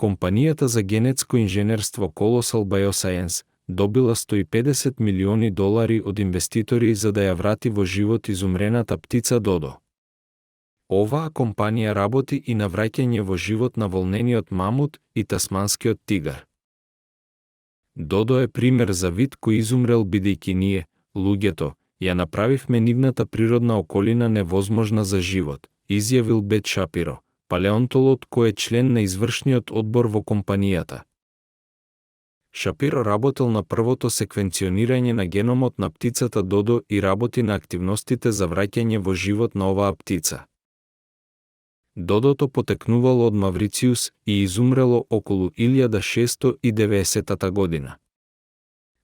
компанијата за генетско инженерство Colossal Bioscience добила $150 милиони од инвеститори за да ја врати во живот изумрената птица Додо. Оваа компанија работи и на враќање во живот на волнениот мамут и тасманскиот тигар. Додо е пример за вид кој изумрел бидејќи ние, луѓето, ја направивме нивната природна околина невозможна за живот, изјавил Бет Шапиро, палеонтолог кој е член на извршниот одбор во компанијата. Шапиро работел на првото секвенционирање на геномот на птицата Додо и работи на активностите за враќање во живот на оваа птица. Додото потекнувало од Маврициус и изумрело околу 1690 година.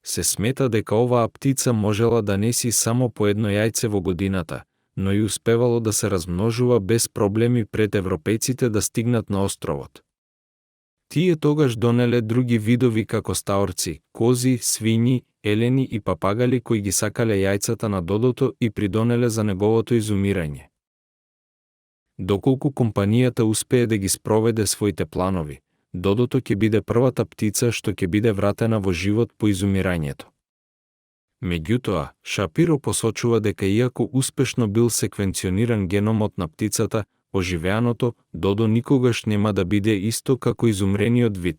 Се смета дека оваа птица можела да неси само по едно јајце во годината, но и успевало да се размножува без проблеми пред европејците да стигнат на островот. Тие тогаш донеле други видови како стаорци, кози, свињи, елени и папагали кои ги сакале јајцата на Додото и придонеле за неговото изумирање. Доколку компанијата успее да ги спроведе своите планови, Додото ќе биде првата птица што ќе биде вратена во живот по изумирањето. Меѓутоа, Шапиро посочува дека иако успешно бил секвенциониран геномот на птицата, оживеаното Додо никогаш нема да биде исто како изумрениот вид.